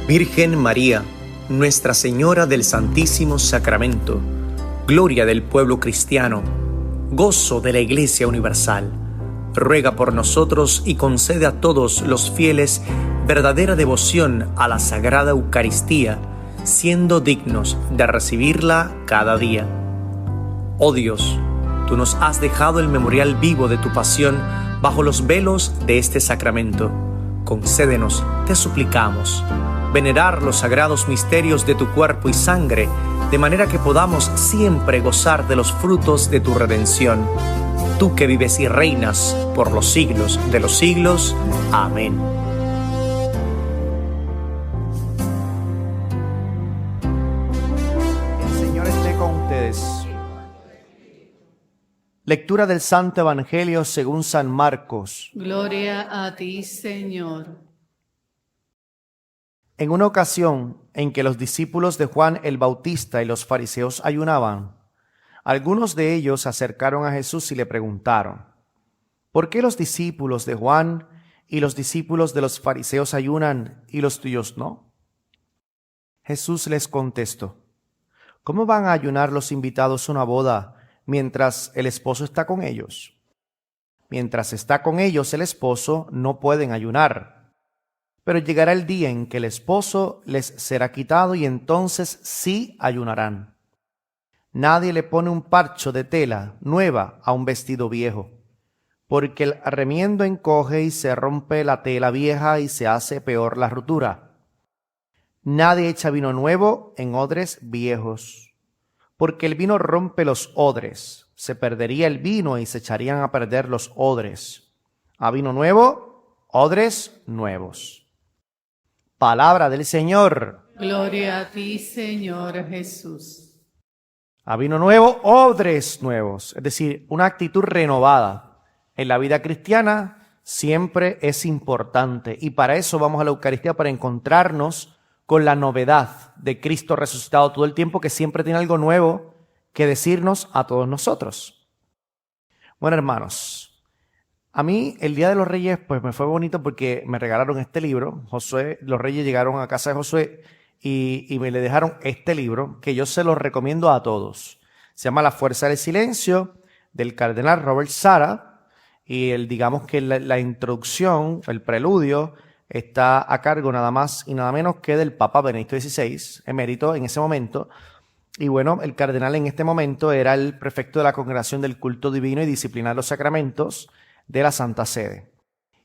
Virgen María, Nuestra Señora del Santísimo Sacramento, gloria del pueblo cristiano, gozo de la Iglesia Universal, ruega por nosotros y concede a todos los fieles verdadera devoción a la Sagrada Eucaristía, siendo dignos de recibirla cada día. Oh Dios, tú nos has dejado el memorial vivo de tu pasión bajo los velos de este sacramento. Concédenos, te suplicamos, venerar los sagrados misterios de tu cuerpo y sangre, de manera que podamos siempre gozar de los frutos de tu redención. Tú que vives y reinas por los siglos de los siglos. Amén. El Señor esté con ustedes. Lectura del Santo Evangelio según San Marcos. Gloria a ti, Señor. En una ocasión en que los discípulos de Juan el Bautista y los fariseos ayunaban, algunos de ellos se acercaron a Jesús y le preguntaron: ¿por qué los discípulos de Juan y los discípulos de los fariseos ayunan y los tuyos no? Jesús les contestó: ¿cómo van a ayunar los invitados a una boda mientras el esposo está con ellos? Mientras está con ellos el esposo, no pueden ayunar. Pero llegará el día en que el esposo les será quitado y entonces sí ayunarán. Nadie le pone un parcho de tela nueva a un vestido viejo, porque el remiendo encoge y se rompe la tela vieja y se hace peor la rotura. Nadie echa vino nuevo en odres viejos, porque el vino rompe los odres. Se perdería el vino y se echarían a perder los odres. A vino nuevo, odres nuevos. Palabra del Señor. Gloria a ti, Señor Jesús. A vino nuevo, odres nuevos. Es decir, una actitud renovada. En la vida cristiana siempre es importante. Y para eso vamos a la Eucaristía, para encontrarnos con la novedad de Cristo resucitado todo el tiempo, que siempre tiene algo nuevo que decirnos a todos nosotros. Bueno, hermanos, a mí el Día de los Reyes pues me fue bonito porque me regalaron este libro. Los Reyes llegaron a casa de Josué y me le dejaron este libro que yo se lo recomiendo a todos. Se llama La Fuerza del Silencio, del cardenal Robert Sarah, y digamos que la introducción, el preludio, está a cargo nada más y nada menos que del Papa Benedicto XVI, emérito en ese momento. Y bueno, el cardenal en este momento era el prefecto de la Congregación del Culto Divino y Disciplina de los Sacramentos de la Santa Sede.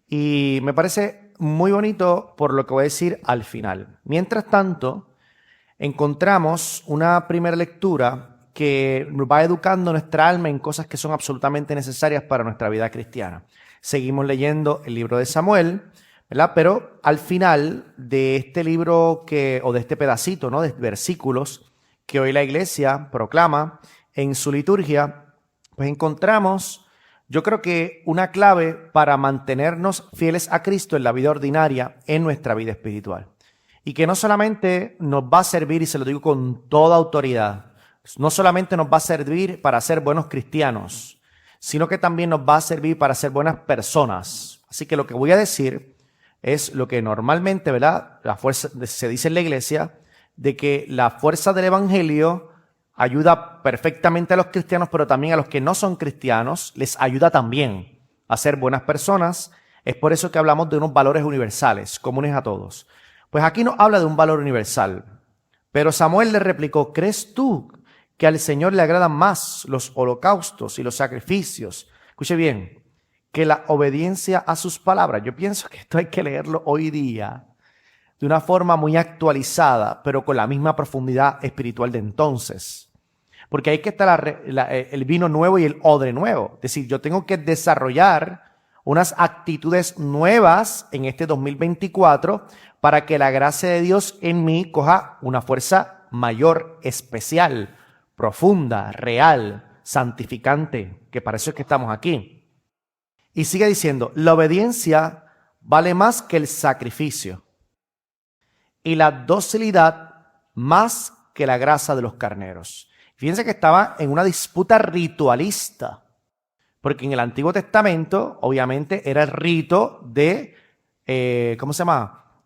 Y me parece muy bonito por lo que voy a decir al final. Mientras tanto, encontramos una primera lectura que va educando nuestra alma en cosas que son absolutamente necesarias para nuestra vida cristiana. Seguimos leyendo el libro de Samuel, ¿verdad? Pero al final de este libro o de este pedacito, ¿no?, de versículos que hoy la Iglesia proclama en su liturgia, pues encontramos, yo creo que una clave para mantenernos fieles a Cristo en la vida ordinaria, en nuestra vida espiritual. Y que no solamente nos va a servir, y se lo digo con toda autoridad, no solamente nos va a servir para ser buenos cristianos, sino que también nos va a servir para ser buenas personas. Así que lo que voy a decir es lo que normalmente, ¿verdad?, la fuerza se dice en la Iglesia, de que la fuerza del Evangelio ayuda perfectamente a los cristianos, pero también a los que no son cristianos les ayuda también a ser buenas personas. Es por eso que hablamos de unos valores universales, comunes a todos. Pues aquí nos habla de un valor universal. Pero Samuel le replicó: ¿crees tú que al Señor le agradan más los holocaustos y los sacrificios? Escuche bien, que la obediencia a sus palabras. Yo pienso que esto hay que leerlo hoy día de una forma muy actualizada, pero con la misma profundidad espiritual de entonces. Porque ahí que está el vino nuevo y el odre nuevo. Es decir, yo tengo que desarrollar unas actitudes nuevas en este 2024 para que la gracia de Dios en mí coja una fuerza mayor, especial, profunda, real, santificante, que para eso es que estamos aquí. Y sigue diciendo: la obediencia vale más que el sacrificio, y la docilidad más que la grasa de los carneros. Fíjense que estaba en una disputa ritualista, porque en el Antiguo Testamento, obviamente, era el rito de,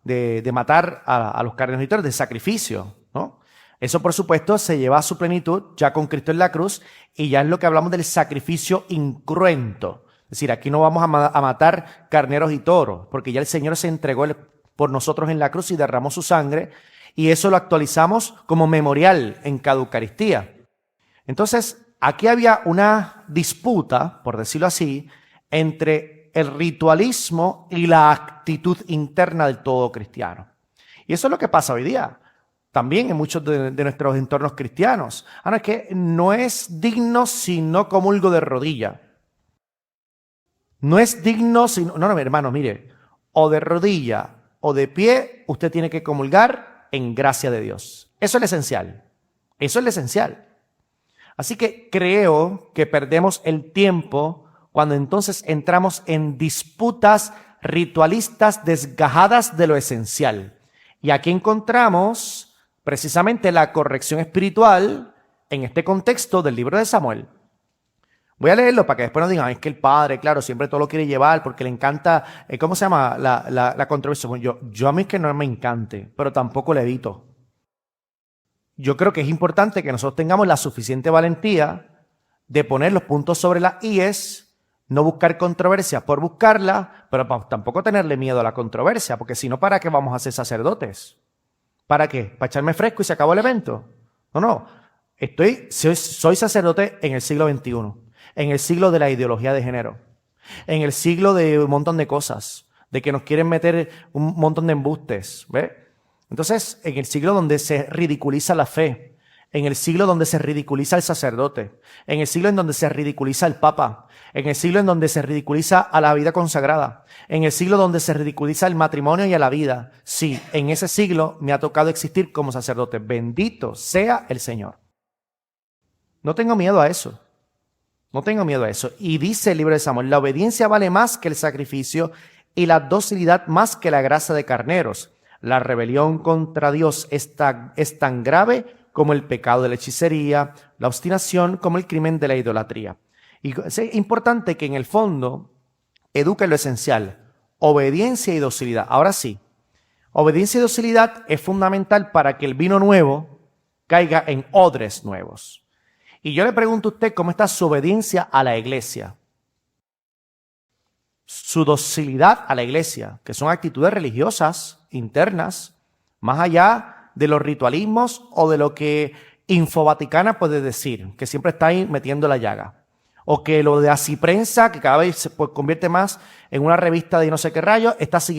de matar a los carneros y toros, de sacrificio, ¿no? Eso, por supuesto, se lleva a su plenitud ya con Cristo en la cruz y ya es lo que hablamos del sacrificio incruento. Es decir, aquí no vamos a matar carneros y toros, porque ya el Señor se entregó por nosotros en la cruz y derramó su sangre, y eso lo actualizamos como memorial en cada Eucaristía. Entonces, aquí había una disputa, por decirlo así, entre el ritualismo y la actitud interna del todo cristiano. Y eso es lo que pasa hoy día, también en muchos de nuestros entornos cristianos. Ahora, es que no es digno si no comulgo de rodilla. No es digno si no, mi hermano, mire, o de rodilla o de pie, usted tiene que comulgar en gracia de Dios. Eso es lo esencial. Eso es lo esencial. Así que creo que perdemos el tiempo cuando entonces entramos en disputas ritualistas desgajadas de lo esencial. Y aquí encontramos precisamente la corrección espiritual en este contexto del libro de Samuel. Voy a leerlo para que después nos digan, es que el padre, claro, siempre todo lo quiere llevar porque le encanta, ¿cómo se llama? La controversia. Bueno, yo a mí es que no me encante, pero tampoco le evito. Yo creo que es importante que nosotros tengamos la suficiente valentía de poner los puntos sobre las íes, no buscar controversia por buscarla, pero tampoco tenerle miedo a la controversia, porque si no, ¿para qué vamos a ser sacerdotes? ¿Para qué? ¿Para echarme fresco y se acabó el evento? No. Soy sacerdote en el siglo XXI, en el siglo de la ideología de género, en el siglo de un montón de cosas, de que nos quieren meter un montón de embustes, ¿ves? Entonces, en el siglo donde se ridiculiza la fe, en el siglo donde se ridiculiza el sacerdote, en el siglo en donde se ridiculiza el papa, en el siglo en donde se ridiculiza a la vida consagrada, en el siglo donde se ridiculiza el matrimonio y a la vida. Sí, en ese siglo me ha tocado existir como sacerdote. Bendito sea el Señor. No tengo miedo a eso. No tengo miedo a eso. Y dice el libro de Samuel, la obediencia vale más que el sacrificio y la docilidad más que la grasa de carneros. La rebelión contra Dios es tan grave como el pecado de la hechicería, la obstinación como el crimen de la idolatría. Y es importante que en el fondo eduque lo esencial, obediencia y docilidad. Ahora sí, obediencia y docilidad es fundamental para que el vino nuevo caiga en odres nuevos. Y yo le pregunto a usted cómo está su obediencia a la iglesia, su docilidad a la iglesia, que son actitudes religiosas internas, más allá de los ritualismos o de lo que Infovaticana puede decir, que siempre está ahí metiendo la llaga. O que lo de Asiprensa, que cada vez se convierte más en una revista de no sé qué rayos,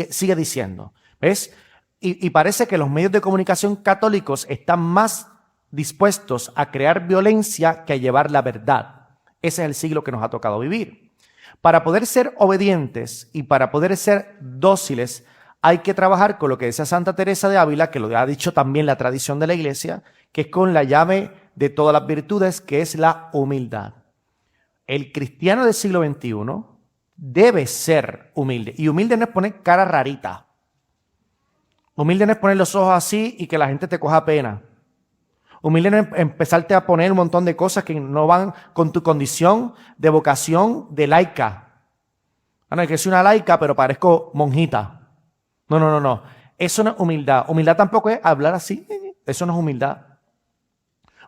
sigue diciendo. ¿Ves? Y parece que los medios de comunicación católicos están más dispuestos a crear violencia que a llevar la verdad. Ese es el siglo que nos ha tocado vivir. Para poder ser obedientes y para poder ser dóciles, hay que trabajar con lo que decía Santa Teresa de Ávila, que lo ha dicho también la tradición de la Iglesia, que es con la llave de todas las virtudes, que es la humildad. El cristiano del siglo XXI debe ser humilde. Y humilde no es poner cara rarita. Humilde no es poner los ojos así y que la gente te coja pena. Humilde no es empezarte a poner un montón de cosas que no van con tu condición de vocación de laica. No, es que soy una laica, pero parezco monjita. No. Eso no es humildad. Humildad tampoco es hablar así. Eso no es humildad.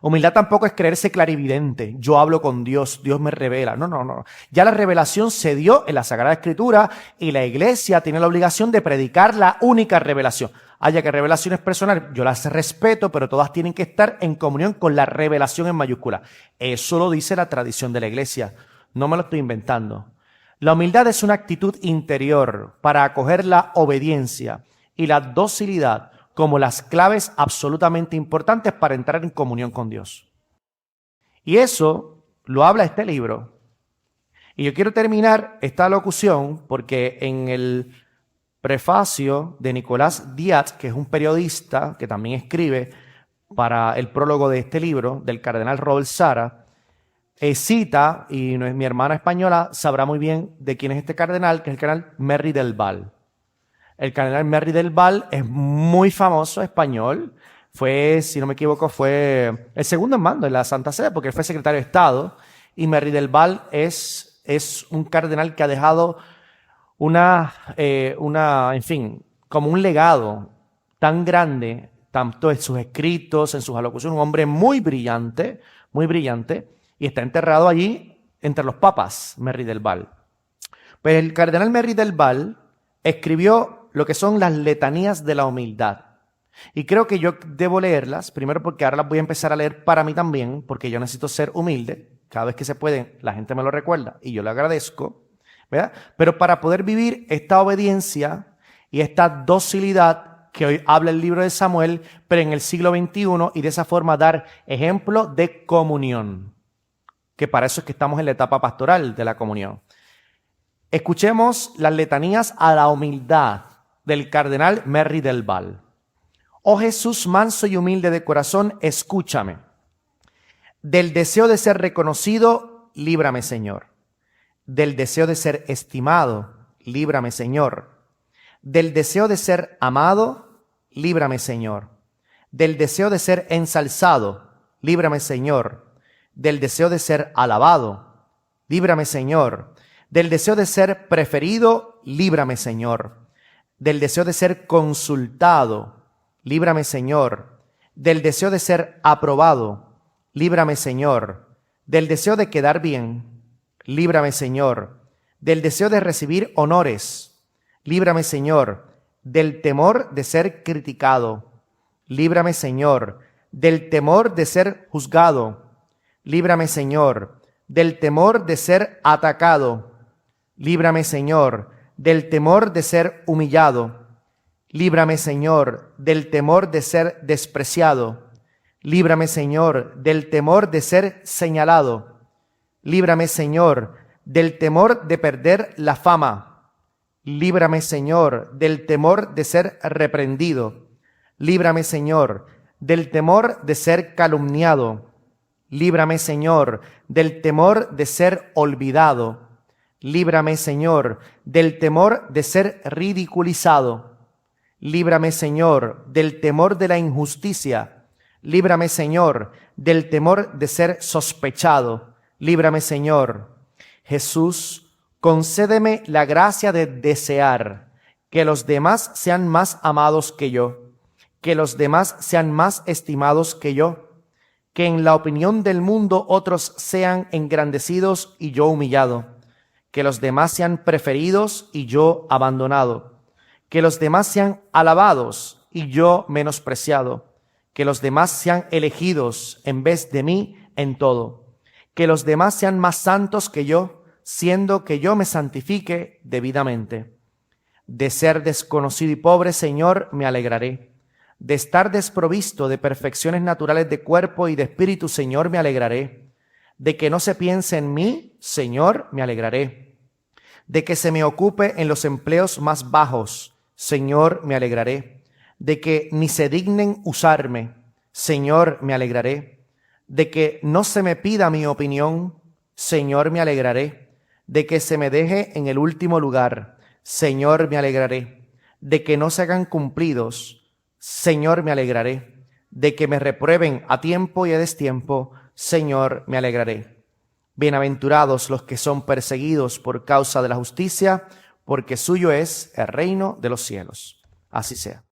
Humildad tampoco es creerse clarividente. Yo hablo con Dios, Dios me revela. No. Ya la revelación se dio en la Sagrada Escritura y la Iglesia tiene la obligación de predicar la única revelación. Haya que revelaciones personales, yo las respeto, pero todas tienen que estar en comunión con la revelación en mayúscula. Eso lo dice la tradición de la Iglesia. No me lo estoy inventando. La humildad es una actitud interior para acoger la obediencia y la docilidad como las claves absolutamente importantes para entrar en comunión con Dios. Y eso lo habla este libro. Y yo quiero terminar esta locución porque en el prefacio de Nicolás Díaz, que es un periodista que también escribe para el prólogo de este libro, del cardenal Robert Sara, cita, y mi hermana española sabrá muy bien de quién es este cardenal, que es el cardenal Merry del Val. El cardenal Merry del Val es muy famoso, español. Fue, si no me equivoco, fue el segundo en mando en la Santa Sede, porque él fue secretario de Estado. Y Merry del Val es un cardenal que ha dejado una como un legado tan grande, tanto en sus escritos, en sus alocuciones, un hombre muy brillante, y está enterrado allí entre los papas, Merry del Val. Pues el cardenal Merry del Val escribió lo que son las letanías de la humildad. Y creo que yo debo leerlas, primero porque ahora las voy a empezar a leer para mí también, porque yo necesito ser humilde. Cada vez que se puede, la gente me lo recuerda y yo le agradezco, ¿verdad? Pero para poder vivir esta obediencia y esta docilidad que hoy habla el libro de Samuel, pero en el siglo XXI, y de esa forma dar ejemplo de comunión, que para eso es que estamos en la etapa pastoral de la comunión. Escuchemos las letanías a la humildad del cardenal Merry del Val. Oh Jesús manso y humilde de corazón, escúchame. Del deseo de ser reconocido, líbrame, Señor. Del deseo de ser estimado, líbrame, Señor. Del deseo de ser amado, líbrame, Señor. Del deseo de ser ensalzado, líbrame, Señor. Del deseo de ser alabado, líbrame, Señor. Del deseo de ser preferido, líbrame, Señor. Del deseo de ser consultado, líbrame, Señor. Del deseo de ser aprobado, líbrame, Señor. Del deseo de quedar bien, líbrame, Señor. Del deseo de recibir honores, líbrame, Señor. Del temor de ser criticado, líbrame, Señor. Del temor de ser juzgado, líbrame, Señor. Del temor de ser atacado, líbrame, Señor. Del temor de ser humillado, líbrame, Señor. Del temor de ser despreciado, líbrame, Señor. Del temor de ser señalado, líbrame, Señor. Del temor de perder la fama, líbrame, Señor. Del temor de ser reprendido, líbrame, Señor. Del temor de ser calumniado, líbrame, Señor. Del temor de ser olvidado, líbrame, Señor. Del temor de ser ridiculizado, líbrame, Señor. Del temor de la injusticia, líbrame, Señor. Del temor de ser sospechado, líbrame, Señor. Jesús, concédeme la gracia de desear que los demás sean más amados que yo, que los demás sean más estimados que yo, que en la opinión del mundo otros sean engrandecidos y yo humillado, que los demás sean preferidos y yo abandonado, que los demás sean alabados y yo menospreciado, que los demás sean elegidos en vez de mí en todo, que los demás sean más santos que yo, siendo que yo me santifique debidamente. De ser desconocido y pobre, Señor, me alegraré. De estar desprovisto de perfecciones naturales de cuerpo y de espíritu, Señor, me alegraré. De que no se piense en mí, Señor, me alegraré. De que se me ocupe en los empleos más bajos, Señor, me alegraré. De que ni se dignen usarme, Señor, me alegraré. De que no se me pida mi opinión, Señor, me alegraré. De que se me deje en el último lugar, Señor, me alegraré. De que no se hagan cumplidos, Señor, me alegraré. De que me reprueben a tiempo y a destiempo, Señor, me alegraré. Bienaventurados los que son perseguidos por causa de la justicia, porque suyo es el reino de los cielos. Así sea.